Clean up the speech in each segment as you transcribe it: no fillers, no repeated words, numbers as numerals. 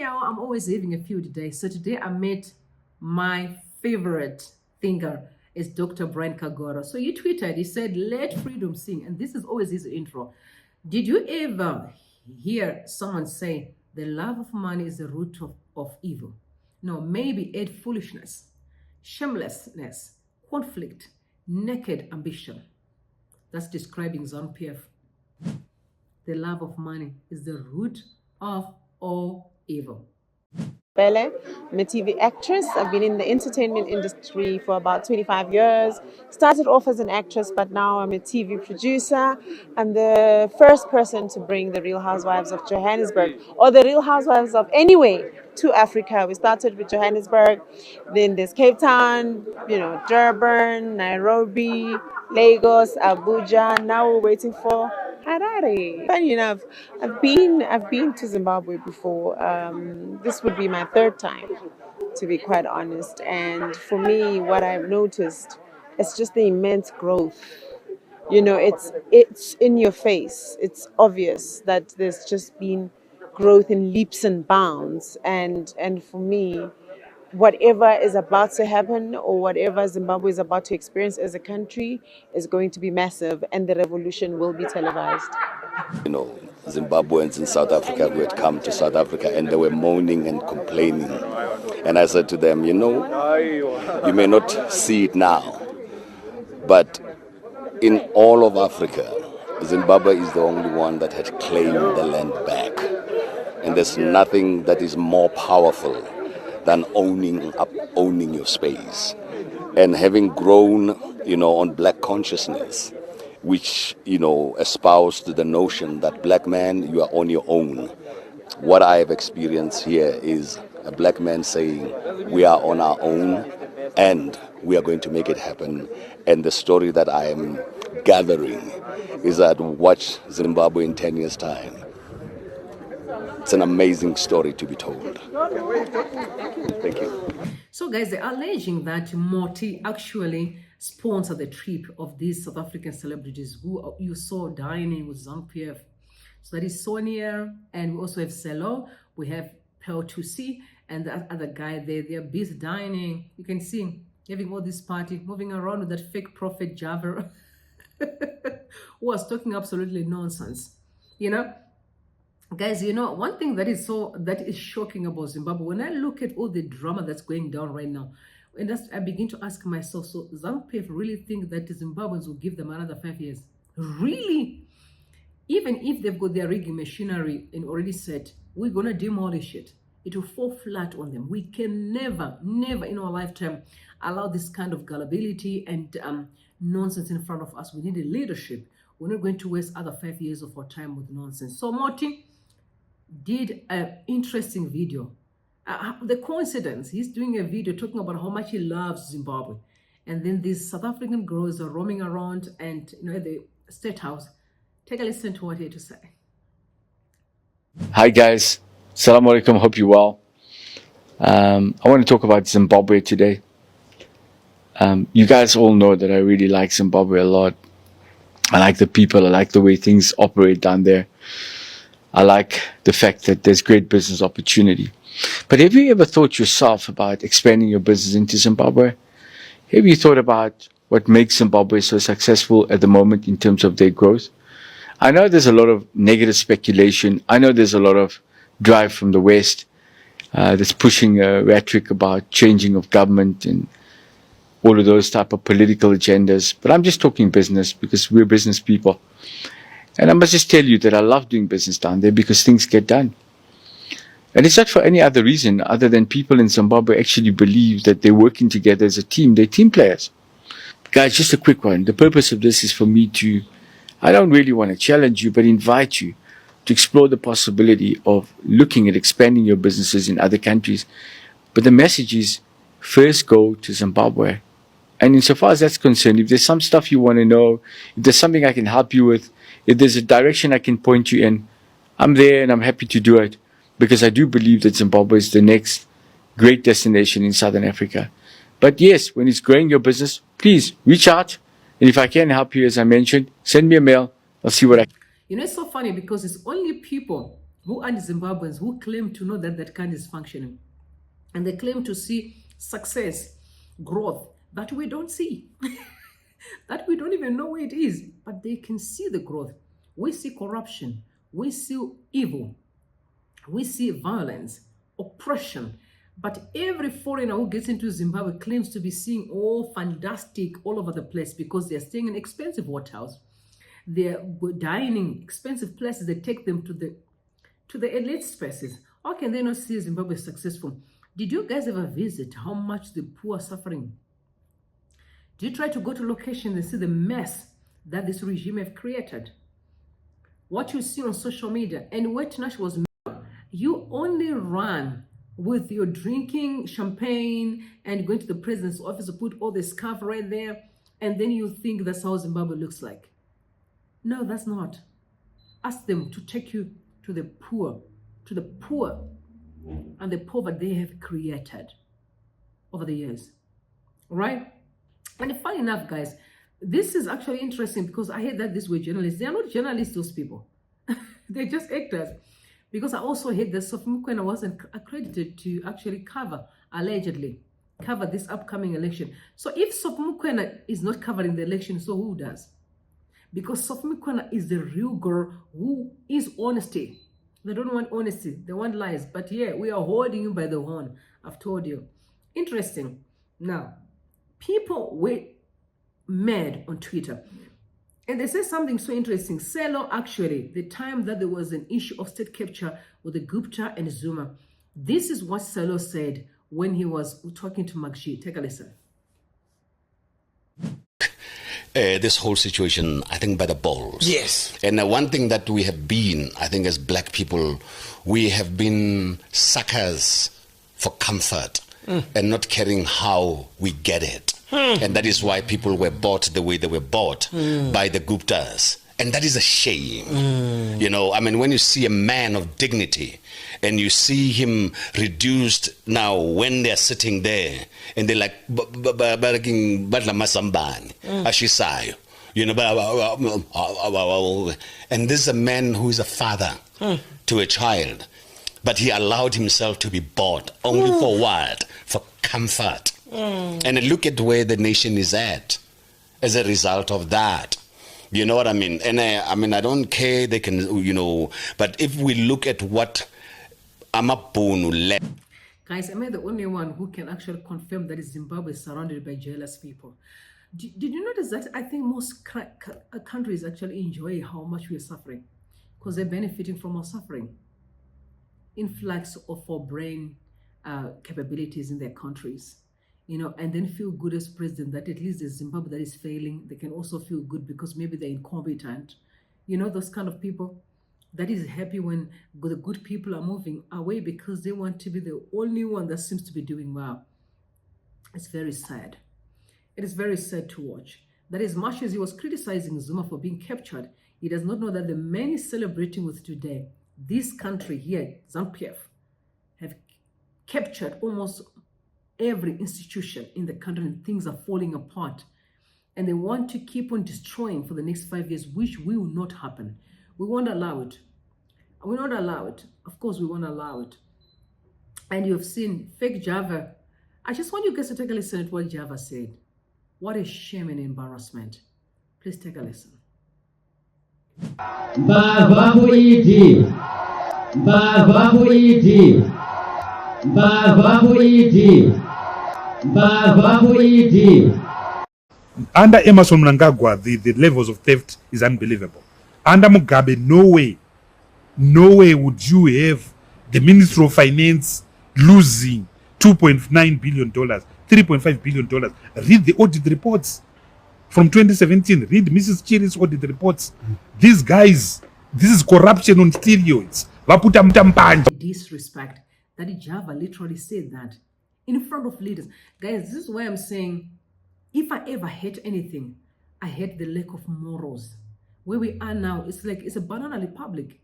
anyhow, I'm always having a few today. So today I met my favorite thinker is Dr. Brian Kagoro. So he tweeted, he said, let freedom sing. And this is always his intro. Did you ever hear someone say, the love of money is the root of evil? No, maybe add foolishness, shamelessness, conflict, naked ambition. That's describing ZANU-PF. The love of money is the root of all evil. Bele, I'm a TV actress. I've been in the entertainment industry for about 25 years. Started off as an actress, but now I'm a TV producer. I'm the first person to bring the Real Housewives of Johannesburg, or the Real Housewives of anyway, to Africa. We started with Johannesburg, then there's Cape Town, Durban, Nairobi, Lagos, Abuja. Now we're waiting for Harare. Funny enough, I've been to Zimbabwe before. This would be my third time, to be quite honest. And for me, what I've noticed is just the immense growth. It's in your face. It's obvious that there's just been growth in leaps and bounds. And for me, whatever is about to happen or whatever Zimbabwe is about to experience as a country is going to be massive, and the revolution will be televised. Zimbabweans in South Africa who had come to South Africa and they were moaning and complaining. And I said to them, you may not see it now, but in all of Africa, Zimbabwe is the only one that had claimed the land back. And there's nothing that is more powerful than owning your space. And having grown, on black consciousness, which, espoused the notion that black man, you are on your own. What I have experienced here is a black man saying, we are on our own and we are going to make it happen. And the story that I am gathering is that watch Zimbabwe in 10 years' time. It's an amazing story to be told. Thank you. So guys, they're alleging that Moti actually sponsored the trip of these South African celebrities who you saw dining with ZANU-PF. So that is Sonia, and we also have Selo, we have Thusi, and the other guy there. They're busy dining. You can see having all this party, moving around with that fake prophet Java who was talking absolutely nonsense. Guys, one thing that is shocking about Zimbabwe, when I look at all the drama that's going down right now, and I begin to ask myself, so ZANU-PF really think that the Zimbabweans will give them another 5 years? Really? Even if they've got their rigging machinery and already set, we're going to demolish it. It will fall flat on them. We can never in our lifetime allow this kind of gullibility and nonsense in front of us. We need a leadership. We're not going to waste other 5 years of our time with nonsense. So Moti did an interesting video. The coincidence, he's doing a video talking about how much he loves Zimbabwe. And then these South African girls are roaming around and at the State House. Take a listen to what he had to say. Hi guys, Assalamu alaikum, hope you're well. I want to talk about Zimbabwe today. You guys all know that I really like Zimbabwe a lot. I like the people, I like the way things operate down there. I like the fact that there's great business opportunity. But have you ever thought yourself about expanding your business into Zimbabwe? Have you thought about what makes Zimbabwe so successful at the moment in terms of their growth? I know there's a lot of negative speculation. I know there's a lot of drive from the West that's pushing a rhetoric about changing of government and all of those type of political agendas. But I'm just talking business because we're business people. And I must just tell you that I love doing business down there because things get done. And it's not for any other reason other than people in Zimbabwe actually believe that they're working together as a team. They're team players. Guys, just a quick one. The purpose of this is for me to, I don't really want to challenge you, but invite you to explore the possibility of looking at expanding your businesses in other countries. But the message is, first go to Zimbabwe. And insofar as that's concerned, if there's some stuff you want to know, if there's something I can help you with, if there's a direction I can point you in, I'm there and I'm happy to do it. Because I do believe that Zimbabwe is the next great destination in Southern Africa. But yes, when it's growing your business, please reach out. And if I can help you, as I mentioned, send me a mail. I'll see what I can. It's so funny because it's only people who are Zimbabweans who claim to know that that country is functioning. And they claim to see success, growth, that we don't see. That we don't even know where it is, but they can see the growth. We see corruption, we see evil, we see violence, oppression. But every foreigner who gets into Zimbabwe claims to be seeing all fantastic all over the place because they're staying in expensive hotels. They're dining expensive places. They take them to the elite spaces. How can they not see Zimbabwe successful? Did you guys ever visit how much the poor are suffering? Do you try to go to locations and see the mess that this regime have created? What you see on social media, and where Tinashe was, you only run with your drinking champagne and going to the president's office to put all the scarf right there, and then you think that's how Zimbabwe looks like. No, that's not. Ask them to take you to the poor and the poverty they have created over the years, right? And funny enough, guys, this is actually interesting because I heard that these were journalists. They are not journalists, those people. They're just actors. Because I also heard that Sophie Mukwena wasn't accredited to actually allegedly cover this upcoming election. So if Sophie Mukwena is not covering the election, so who does? Because Sophie Mukwena is the real girl who is honesty. They don't want honesty, they want lies. But yeah, we are holding you by the horn. I've told you. Interesting. Now, people were mad on Twitter. And they say something so interesting. Selo, actually, the time that there was an issue of state capture with the Gupta and Zuma, this is what Selo said when he was talking to Magji. Take a listen. This whole situation, I think, by the balls. Yes. And one thing that we have been, I think, as black people, we have been suckers for comfort and not caring how we get it. And that is why people were bought the way they were bought by the Guptas. And that is a shame. You know, I mean, when you see a man of dignity and you see him reduced now when they're sitting there and they're like, Badla Masambani, Ashisayo, you know, and this is a man who is a father to a child, but he allowed himself to be bought only for what? For comfort. And look at where the nation is at as a result of that. You know what I mean? And I don't care, they can, you know, but if we look at what Amaponu left. Guys, am I the only one who can actually confirm that Zimbabwe is surrounded by jealous people? Did you notice that? I think most countries actually enjoy how much we are suffering because they're benefiting from our suffering. Influx of our brain capabilities in their countries. You know, and then feel good as president that at least the Zimbabwe that is failing, they can also feel good because maybe they're incompetent. You know, those kind of people that is happy when the good people are moving away because they want to be the only one that seems to be doing well. It's very sad. It is very sad to watch. That as much as he was criticizing Zuma for being captured, he does not know that the men he's celebrating with today, this country here, ZANU-PF, have captured almost every institution in the country and things are falling apart. And they want to keep on destroying for the next 5 years, which will not happen. We won't allow it. We won't allow it. Of course, we won't allow it. And you've seen fake Java. I just want you guys to take a listen at what Java said. What a shame and embarrassment. Please take a listen. Under Emerson Mnangagwa, the levels of theft is unbelievable. Under Mugabe, no way would you have the Ministry of Finance losing $2.9 billion, $3.5 billion. Read the audit reports from 2017. Read Mrs. Chiri's audit reports. These guys, this is corruption on steroids. Disrespect. That Java literally said that in front of leaders. Guys, this is why I'm saying, if I ever hate anything, I hate the lack of morals. Where we are now, it's like it's a banana republic.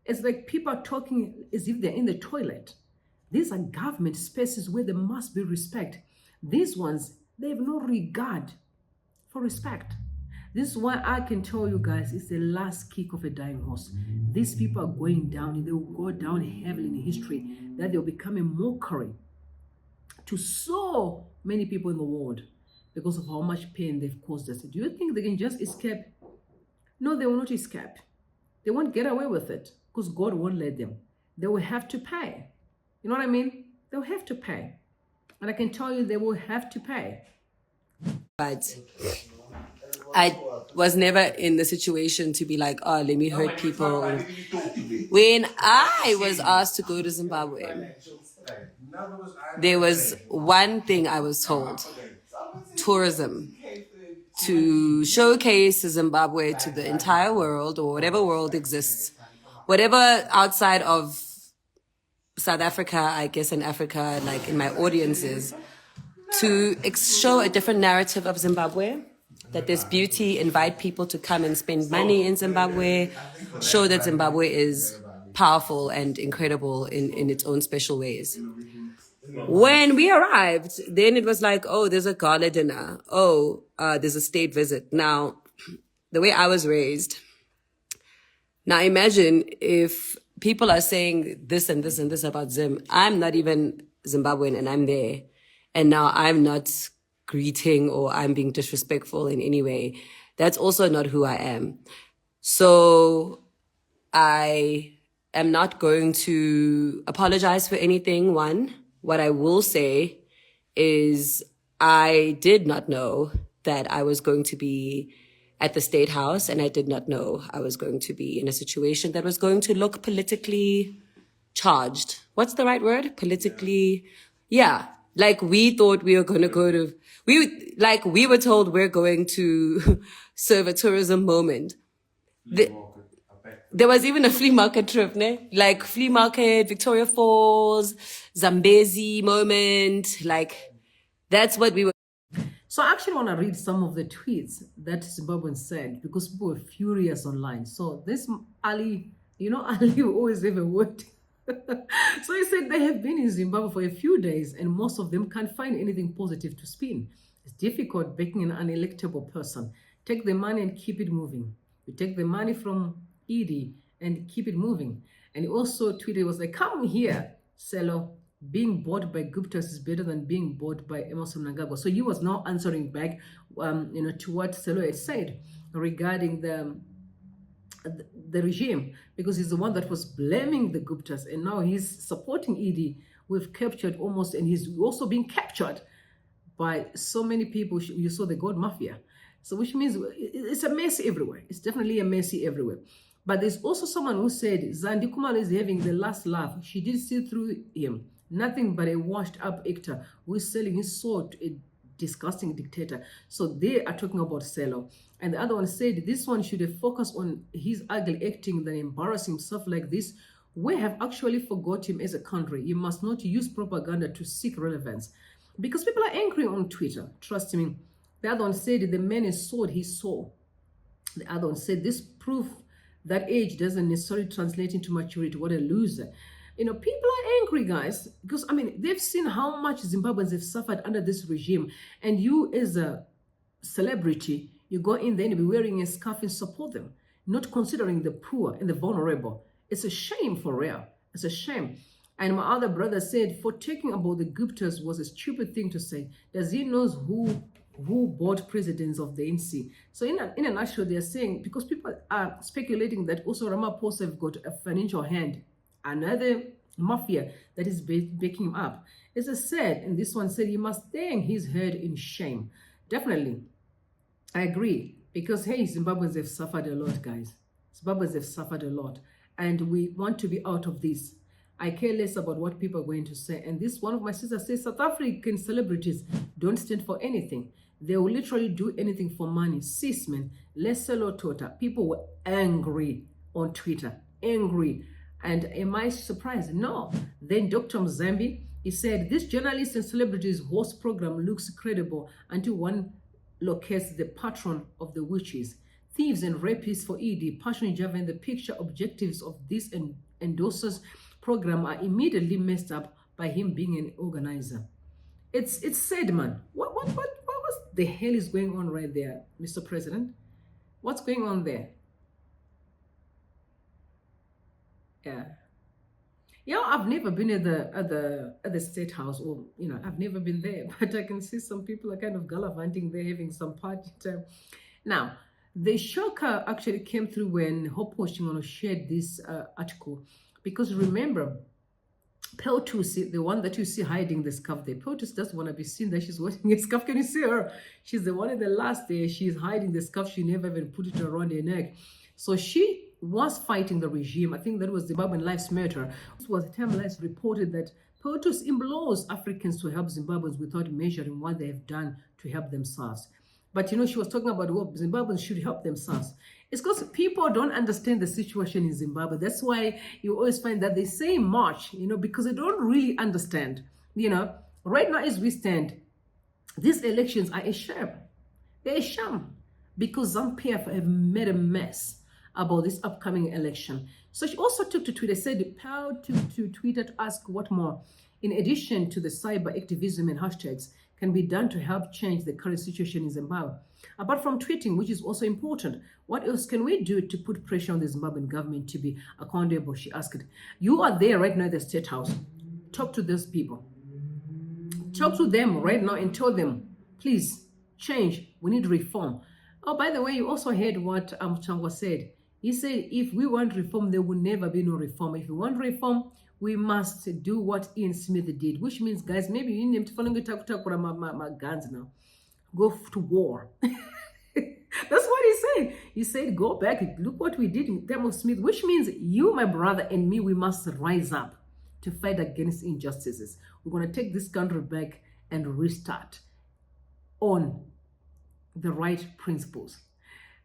It's like people are talking as if they're in the toilet. These are government spaces where there must be respect. These ones, they have no regard for respect. This is why I can tell you guys, it's the last kick of a dying horse. These people are going down, and they will go down heavily in history, that they'll become a mockery to so many people in the world because of how much pain they've caused us. Do you think they can just escape? No, they will not escape. They won't get away with it because God won't let them. They will have to pay. You know what I mean? They'll have to pay. And I can tell you they will have to pay. But I was never in the situation to be like, oh, let me hurt people. When I was asked to go to Zimbabwe, there was one thing I was told: tourism, to showcase Zimbabwe to the entire world, or whatever world exists, whatever outside of South Africa, I guess in Africa, like in my audiences, to show a different narrative of Zimbabwe, that there's beauty, invite people to come and spend money in Zimbabwe, show that Zimbabwe is powerful and incredible in its own special ways. When we arrived, then it was like, oh, there's a gala dinner. Oh, there's a state visit. Now, the way I was raised, now imagine if people are saying this and this and this about Zim. I'm not even Zimbabwean and I'm there. And now I'm not greeting or I'm being disrespectful in any way. That's also not who I am. So I am not going to apologize for anything, one. What I will say is I did not know that I was going to be at the State House, and I did not know I was going to be in a situation that was going to look politically charged. What's the right word? Politically, yeah. Like we thought we were going to go to, we were told we're going to serve a tourism moment. There was even a flea market trip, ne? Like flea market, Victoria Falls, Zambezi moment. Like that's what we were. So I actually want to read some of the tweets that Zimbabweans said, because people were furious online. So this Ali, you know, Ali will always have a word. So he said they have been in Zimbabwe for a few days and most of them can't find anything positive to spin. It's difficult backing an unelectable person. Take the money and keep it moving. You take the money from Edie and keep it moving. And he also tweeted, was like, come here, Selo. Being bought by Guptas is better than being bought by mnangagwa. So he was now answering back, to what Selo had said regarding the regime, because he's the one that was blaming the Guptas, and now he's supporting Edie. We've captured almost, and he's also being captured by so many people. You saw the gold mafia. So which means it's a mess everywhere. It's definitely a messy everywhere. But there's also someone who said Zandi Kumalo is having the last laugh. She did see through him. Nothing but a washed up actor who is selling his soul to a disgusting dictator. So they are talking about Selo. And the other one said this one should have focused on his ugly acting than embarrass himself like this. We have actually forgot him as a country. You must not use propaganda to seek relevance. Because people are angry on Twitter. Trust me. The other one said the man is sold his soul. The other one said this proof that age doesn't necessarily translate into maturity. What a loser. You know, people are angry, guys, because, I mean, they've seen how much Zimbabweans have suffered under this regime. And you, as a celebrity, you go in there and be wearing a scarf and support them, not considering the poor and the vulnerable. It's a shame for real. It's a shame. And my other brother said, for talking about the Guptas was a stupid thing to say. Does he knows who bought presidents of the NC? So in a nutshell, they're saying, because people are speculating that also Ramaphosa have got a financial hand, another mafia that is backing him up. As I said, and this one said, he must hang his head in shame. Definitely, I agree. Because, hey, Zimbabweans have suffered a lot, guys. Zimbabweans have suffered a lot. And we want to be out of this. I care less about what people are going to say. And this one of my sisters says, South African celebrities don't stand for anything. They will literally do anything for money. Sis, man, Leselo Tota. People were angry on Twitter. Angry. And am I surprised? No. Then Dr. Mzambi, he said, this journalists and celebrities host program looks credible until one locates the patron of the witches. Thieves and rapists for ED, Passion Java, and the picture objectives of this endorsers program are immediately messed up by him being an organizer. It's sad, man. What was the hell is going on right there, Mr. President? What's going on there? Yeah, I've never been at the State House, or I've never been there, but I can see some people are kind of gallivanting there, having some party time. Now, the shocker actually came through when Hope Washington shared this article, because remember, Pearl Thusi, the one that you see hiding the scarf there, Pearl Thusi doesn't want to be seen that she's wearing a scarf. Can you see her? She's the one in the last there. She's hiding the scarf. She never even put it around her neck. So she was fighting the regime. I think that was Zimbabwean Lives Matter. This was the time Lives reported that Pearl Thusi implores Africans to help Zimbabweans without measuring what they have done to help themselves. But she was talking about what Zimbabweans should help themselves. It's because people don't understand the situation in Zimbabwe. That's why you always find that they say much, because they don't really understand. Right now as we stand, these elections are a sham. They're a sham because ZANU-PF have made a mess about this upcoming election. So she also took to Twitter, said, proud to Twitter to ask what more, in addition to the cyber activism and hashtags, can be done to help change the current situation in Zimbabwe. Apart from tweeting, which is also important, what else can we do to put pressure on the Zimbabwean government to be accountable? She asked. You are there right now at the State House. Talk to those people. Talk to them right now and tell them, please, change. We need reform. Oh, by the way, you also heard what Changwa said. He said, if we want reform, there will never be no reform. If we want reform, we must do what Ian Smith did, which means, guys, maybe you need to follow my guns now. Go to war. That's what he said. He said, go back. Look what we did in time of Smith, which means you, my brother, and me, we must rise up to fight against injustices. We're going to take this country back and restart on the right principles.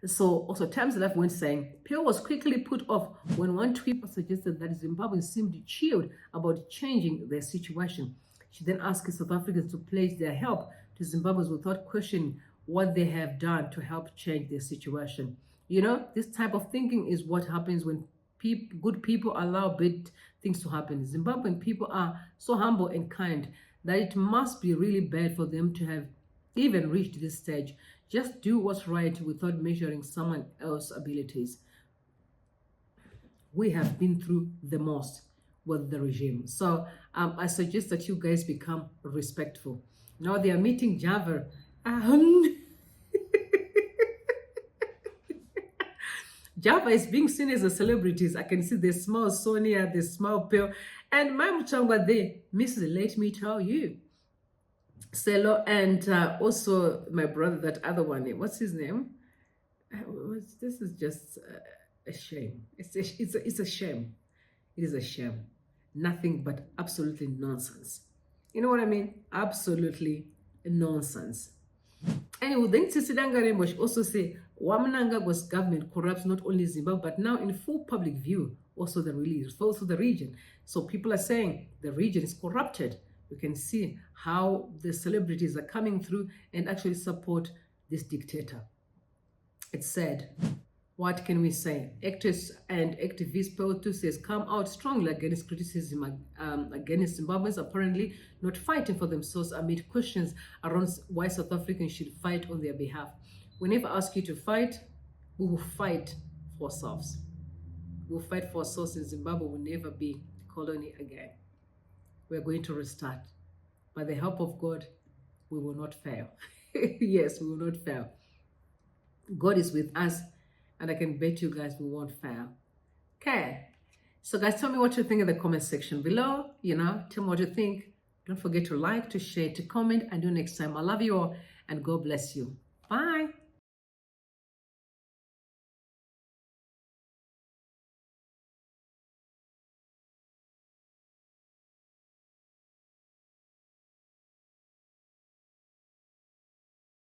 So also Times Life went saying, Pearl was quickly put off when one tweet suggested that Zimbabweans seemed chilled about changing their situation. She then asked South Africans to pledge their help to Zimbabweans without questioning what they have done to help change their situation. This type of thinking is what happens when good people allow bad things to happen. Zimbabwean people are so humble and kind that it must be really bad for them to have even reached this stage. Just do what's right without measuring someone else's abilities. We have been through the most with the regime. So I suggest that you guys become respectful. Now they are meeting Java. Java is being seen as a celebrity. I can see the small Sonia, the small Pearl, and my Muchangwa there. Mrs. Let me tell you. Selo, and also my brother, that other one, what's his name? This is just a shame. It's a shame. It is a shame. Nothing but absolutely nonsense. You know what I mean? Absolutely nonsense. Anyway, then Tsitsi also say, mnangagwa's government corrupts not only Zimbabwe, but now in full public view, also the region. So people are saying the region is corrupted. You can see how the celebrities are coming through and actually support this dictator. It's sad. What can we say? Actress and activist Pearl Thusi has come out strongly against criticism against Zimbabweans apparently not fighting for themselves amid questions around why South Africans should fight on their behalf. We never ask you to fight. We will fight for ourselves. We will fight for ourselves in Zimbabwe. Will never be a colony again. We're going to restart. By the help of God, we will not fail. Yes, we will not fail. God is with us, and I can bet you guys we won't fail. Okay. So guys, tell me what you think in the comment section below. Tell me what you think. Don't forget to like, to share, to comment. Until next time, I love you all, and God bless you.